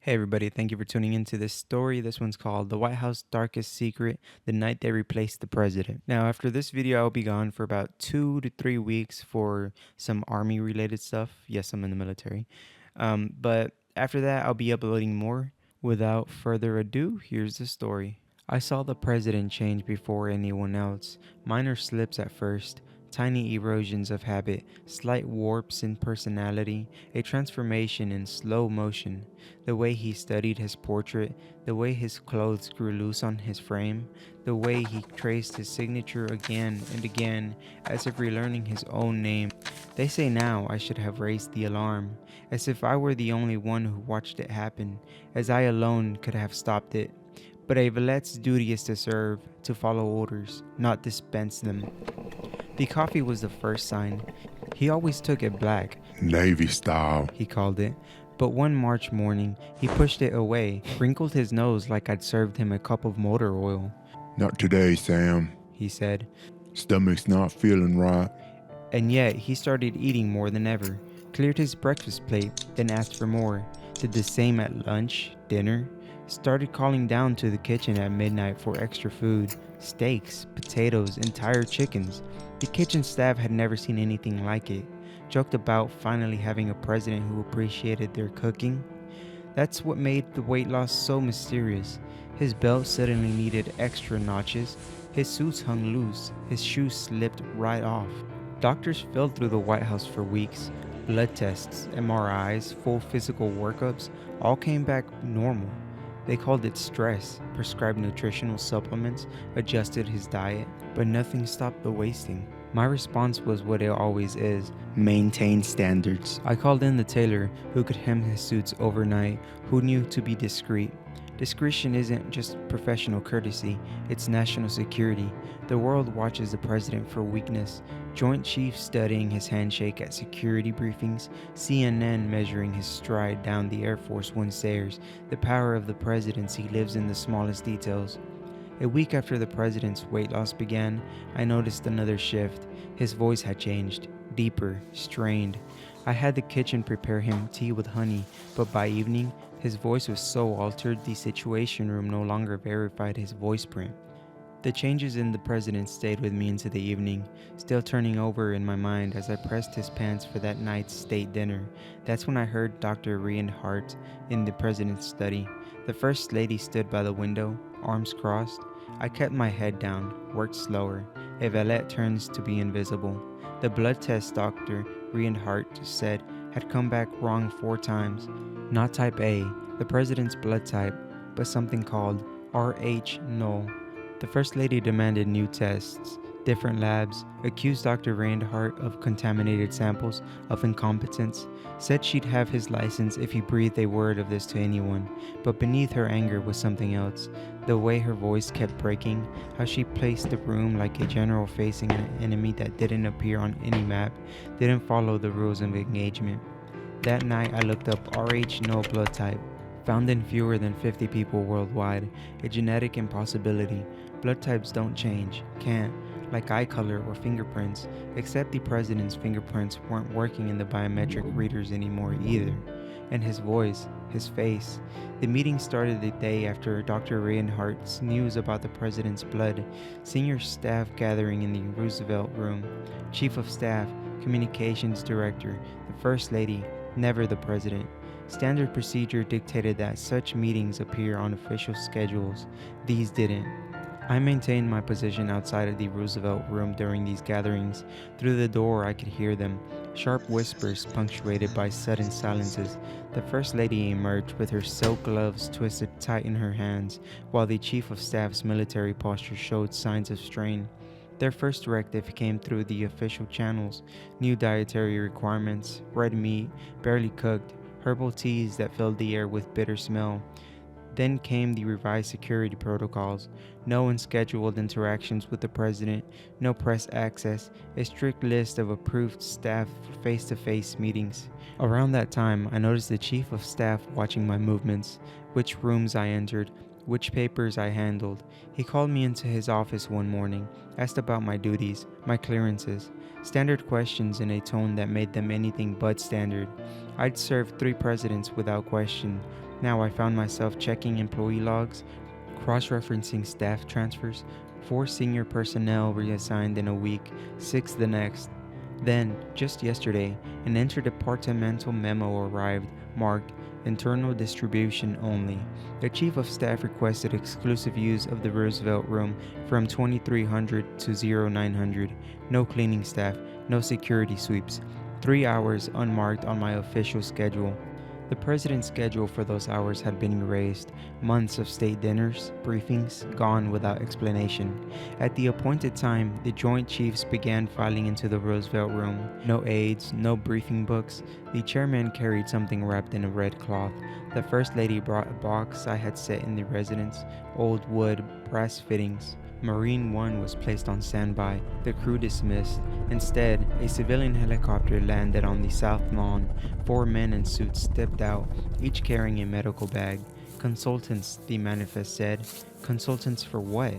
Hey everybody, thank you for tuning into this story. This one's called The White House Darkest Secret, The Night They Replaced the President. Now, after this video, I'll be gone for about 2 to 3 weeks for some army related stuff. Yes, I'm in the military. But after that, I'll be uploading more. Without further ado, here's the story. I saw the president change before anyone else. Minor slips at first, tiny erosions of habit, slight warps in personality, a transformation in slow motion. The way he studied his portrait, the way his clothes grew loose on his frame, the way he traced his signature again and again, as if relearning his own name. They say now I should have raised the alarm, as if I were the only one who watched it happen, as I alone could have stopped it. But a valet's duty is to serve, to follow orders, not dispense them. The coffee was the first sign. He always took it black, Navy style. he called it. But one March morning, he pushed it away, wrinkled his nose like I'd served him a cup of motor oil. Not today, Sam. He said. Stomach's not feeling right. And yet, he started eating more than ever, cleared his breakfast plate, then asked for more, did the same at lunch, dinner, started calling down to the kitchen at midnight for extra food, steaks, potatoes, entire chickens. The kitchen staff had never seen anything like it, joked about finally having a president who appreciated their cooking. That's what made the weight loss so mysterious. His belt suddenly needed extra notches, his suits hung loose, his shoes slipped right off. Doctors filled through the White House for weeks. Blood tests, MRIs, full physical workups, all came back normal. They called it stress, prescribed nutritional supplements, adjusted his diet, but nothing stopped the wasting. My response was what it always is: maintain standards. I called in the tailor who could hem his suits overnight, who knew to be discreet. Discretion isn't just professional courtesy, it's national security. The world watches the president for weakness. Joint Chiefs studying his handshake at security briefings, CNN measuring his stride down the Air Force One stairs. The power of the presidency lives in the smallest details. A week after the president's weight loss began, I noticed another shift. His voice had changed, deeper, strained. I had the kitchen prepare him tea with honey, but by evening, his voice was so altered the Situation Room no longer verified his voice print. The changes in the president stayed with me into the evening, still turning over in my mind as I pressed his pants for that night's state dinner. That's when I heard Dr. Reinhardt in the president's study. The first lady stood by the window, arms crossed. I kept my head down, worked slower. A valet turns to be invisible. The blood test Dr. Reinhardt said had come back wrong 4 times. Not type A, the president's blood type, but something called Rh null. The First Lady demanded new tests, different labs, accused Dr. Reinhardt of contaminated samples, of incompetence, said she'd have his license if he breathed a word of this to anyone. But beneath her anger was something else. The way her voice kept breaking, how she placed the room like a general facing an enemy that didn't appear on any map, didn't follow the rules of engagement. That night I looked up Rh null blood type, found in fewer than 50 people worldwide, a genetic impossibility. Blood types don't change, can't, like eye color or fingerprints, except the president's fingerprints weren't working in the biometric readers anymore either. And his voice, his face. The meeting started the day after Dr. Reinhardt's news about the president's blood. Senior staff gathering in the Roosevelt Room. Chief of Staff, Communications Director, the First Lady, never the president. Standard procedure dictated that such meetings appear on official schedules. These didn't. I maintained my position outside of the Roosevelt Room during these gatherings. Through the door I could hear them, sharp whispers punctuated by sudden silences. The First Lady emerged with her silk gloves twisted tight in her hands, while the Chief of Staff's military posture showed signs of strain. Their first directive came through the official channels: new dietary requirements, red meat, barely cooked, herbal teas that filled the air with bitter smell. Then came the revised security protocols: no unscheduled interactions with the president, no press access, a strict list of approved staff face-to-face meetings. Around that time, I noticed the Chief of Staff watching my movements, which rooms I entered, which papers I handled. He called me into his office one morning, asked about my duties, my clearances, standard questions in a tone that made them anything but standard. I'd served 3 presidents without question, Now I found myself checking employee logs, cross-referencing staff transfers, 4 senior personnel reassigned in a week, 6 the next. Then, just yesterday, an interdepartmental memo arrived marked internal distribution only. The chief of staff requested exclusive use of the Roosevelt room from 2300 to 0900. No cleaning staff, no security sweeps. 3 hours unmarked on my official schedule. The president's schedule for those hours had been erased. Months of state dinners, briefings, gone without explanation. At the appointed time, the Joint Chiefs began filing into the Roosevelt room. No aides, no briefing books. The chairman carried something wrapped in a red cloth. The First Lady brought a box I had set in the residence, old wood, brass fittings. Marine One was placed on standby, the crew dismissed. Instead, a civilian helicopter landed on the south lawn. 4 men in suits stepped out, each carrying a medical bag. Consultants, the manifest said. Consultants for what?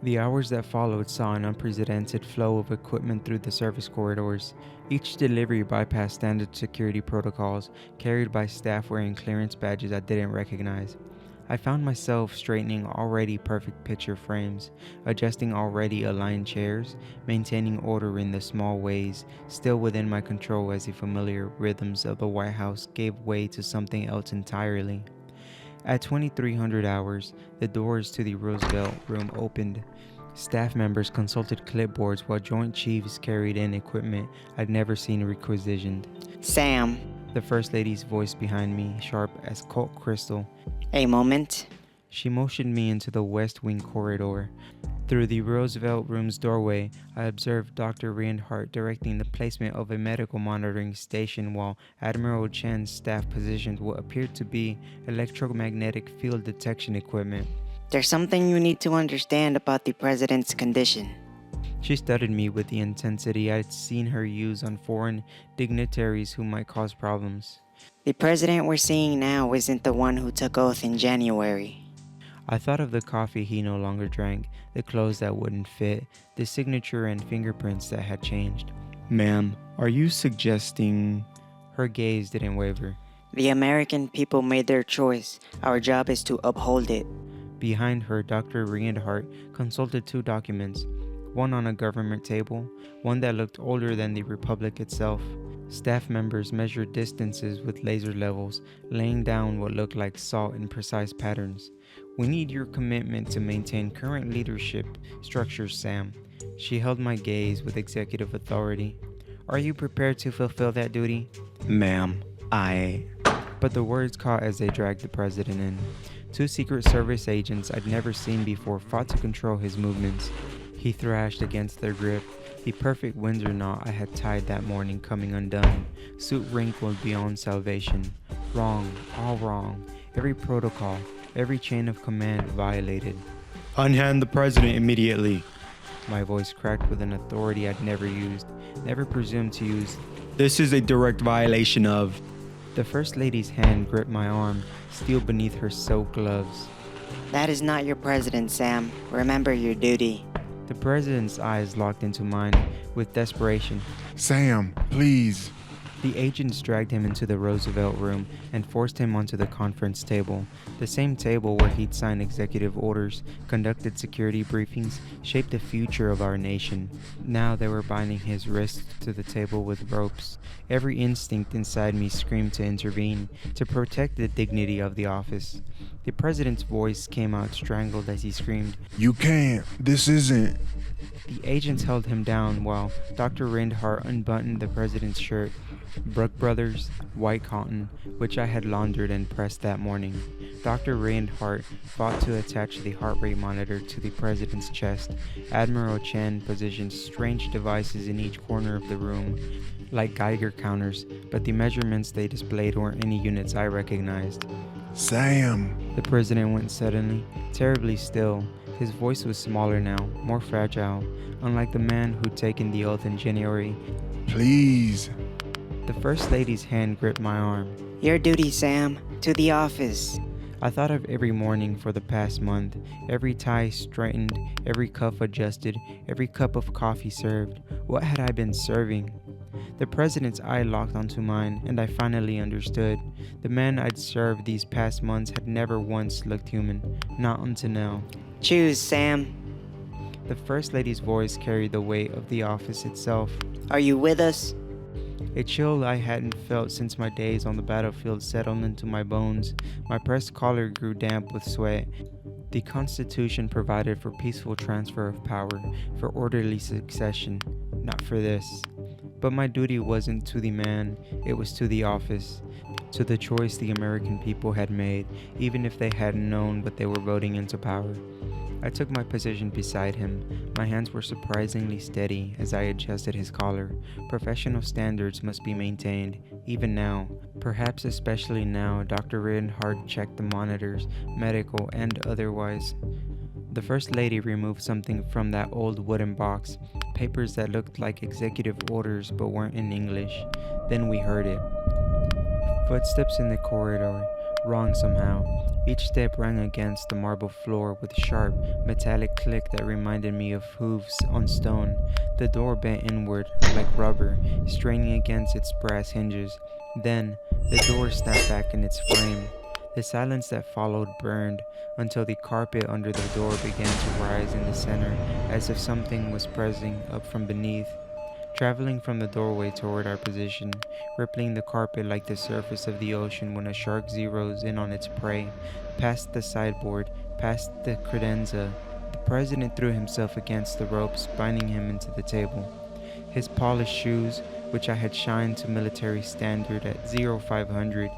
The hours that followed saw an unprecedented flow of equipment through the service corridors. Each delivery bypassed standard security protocols, carried by staff wearing clearance badges I didn't recognize. I found myself straightening already perfect picture frames, adjusting already aligned chairs, maintaining order in the small ways, still within my control as the familiar rhythms of the White House gave way to something else entirely. At 2300 hours, the doors to the Roosevelt room opened. Staff members consulted clipboards while Joint Chiefs carried in equipment I'd never seen requisitioned. Sam, The First Lady's voice behind me, sharp as cold crystal. a moment. She motioned me into the West Wing corridor. Through the Roosevelt room's doorway, I observed Dr. Reinhardt directing the placement of a medical monitoring station while Admiral Chen's staff positioned what appeared to be electromagnetic field detection equipment. There's something you need to understand about the president's condition. She studied me with the intensity I'd seen her use on foreign dignitaries who might cause problems. The president we're seeing now isn't the one who took oath in January. I thought of the coffee he no longer drank, the clothes that wouldn't fit, the signature and fingerprints that had changed. Ma'am, are you suggesting... Her gaze didn't waver. The American people made their choice. Our job is to uphold it. Behind her, Dr. Reinhardt consulted 2 documents, one on a government table, one that looked older than the Republic itself. Staff members measured distances with laser levels, laying down what looked like salt in precise patterns. We need your commitment to maintain current leadership structures, Sam. She held my gaze with executive authority. Are you prepared to fulfill that duty? Ma'am, But the words caught as they dragged the president in. 2 Secret Service agents I'd never seen before fought to control his movements. He thrashed against their grip, the perfect Windsor knot I had tied that morning coming undone, suit wrinkled beyond salvation. Wrong, all wrong, every protocol, every chain of command violated. unhand the president immediately. My voice cracked with an authority I'd never used, never presumed to use. This is a direct violation of... The First Lady's hand gripped my arm, steel beneath her silk gloves. That is not your president, Sam. Remember your duty. The president's eyes locked into mine with desperation. Sam, please. The agents dragged him into the Roosevelt room and forced him onto the conference table, the same table where he'd signed executive orders, conducted security briefings, shaped the future of our nation. Now they were binding his wrists to the table with ropes. Every instinct inside me screamed to intervene, to protect the dignity of the office. The president's voice came out strangled as he screamed, You can't. This isn't. The agents held him down while Dr. Reinhardt unbuttoned the president's shirt, Brook Brothers, white cotton, which I had laundered and pressed that morning. Dr. Reinhardt fought to attach the heart rate monitor to the president's chest. Admiral Chen positioned strange devices in each corner of the room, like Geiger counters, but the measurements they displayed weren't any units I recognized. Sam. The president went suddenly, terribly still. His voice was smaller now, more fragile, unlike the man who'd taken the oath in January. Please. The First Lady's hand gripped my arm. Your duty, Sam. To the office. I thought of every morning for the past month, every tie straightened, every cuff adjusted, every cup of coffee served. What had I been serving? The president's eye locked onto mine, and I finally understood. The man I'd served these past months had never once looked human, not until now. Choose, Sam. The First Lady's voice carried the weight of the office itself. Are you with us? A chill I hadn't felt since my days on the battlefield settled into my bones. My pressed collar grew damp with sweat. The Constitution provided for peaceful transfer of power, for orderly succession, not for this. But my duty wasn't to the man, it was to the office, to the choice the American people had made, even if they hadn't known what they were voting into power. I took my position beside him. My hands were surprisingly steady as I adjusted his collar. Professional standards must be maintained, even now. Perhaps especially now, Dr. Rinhart checked the monitors, medical and otherwise. The First Lady removed something from that old wooden box, papers that looked like executive orders but weren't in English. Then we heard it. Footsteps in the corridor, wrong somehow. Each step rang against the marble floor with a sharp, metallic click that reminded me of hooves on stone. The door bent inward, like rubber, straining against its brass hinges. Then, the door snapped back in its frame. The silence that followed burned until the carpet under the door began to rise in the center, as if something was pressing up from beneath. Traveling from the doorway toward our position, rippling the carpet like the surface of the ocean when a shark zeroes in on its prey, past the sideboard, past the credenza, the president threw himself against the ropes, binding him into the table. His polished shoes, which I had shined to military standard at 0500,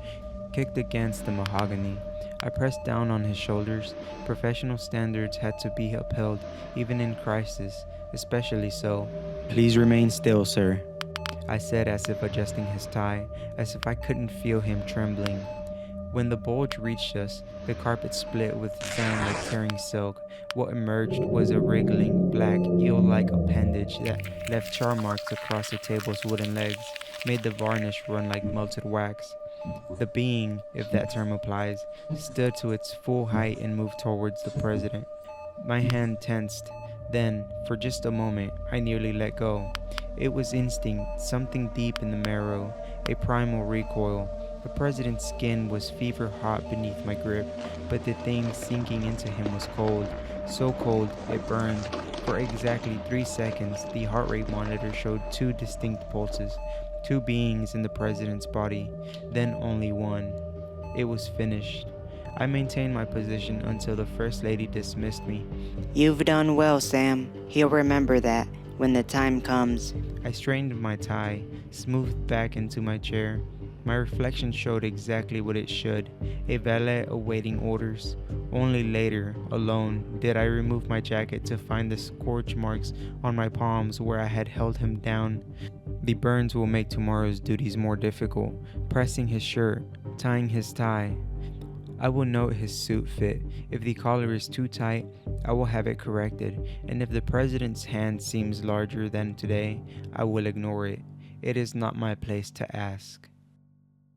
kicked against the mahogany. I pressed down on his shoulders. Professional standards had to be upheld, even in crisis, especially so. Please remain still, sir. I said as if adjusting his tie, as if I couldn't feel him trembling. When the bulge reached us, the carpet split with a sound like tearing silk. What emerged was a wriggling, black, eel-like appendage that left char marks across the table's wooden legs, made the varnish run like melted wax. The being, if that term applies, stood to its full height and moved towards the president. My hand tensed. Then, for just a moment, I nearly let go. It was instinct, something deep in the marrow, a primal recoil. The president's skin was fever hot beneath my grip, but the thing sinking into him was cold, so cold it burned. For exactly 3 seconds, the heart rate monitor showed 2 distinct pulses, 2 beings in the president's body, then only one. It was finished. I maintained my position until the First Lady dismissed me. You've done well, Sam. He'll remember that when the time comes. I straightened my tie, smoothed back into my chair. My reflection showed exactly what it should, a valet awaiting orders. Only later, alone, did I remove my jacket to find the scorch marks on my palms where I had held him down. The burns will make tomorrow's duties more difficult. Pressing his shirt, tying his tie. I will note his suit fit. If the collar is too tight, I will have it corrected, and if the president's hand seems larger than today, I will ignore it. It is not my place to ask.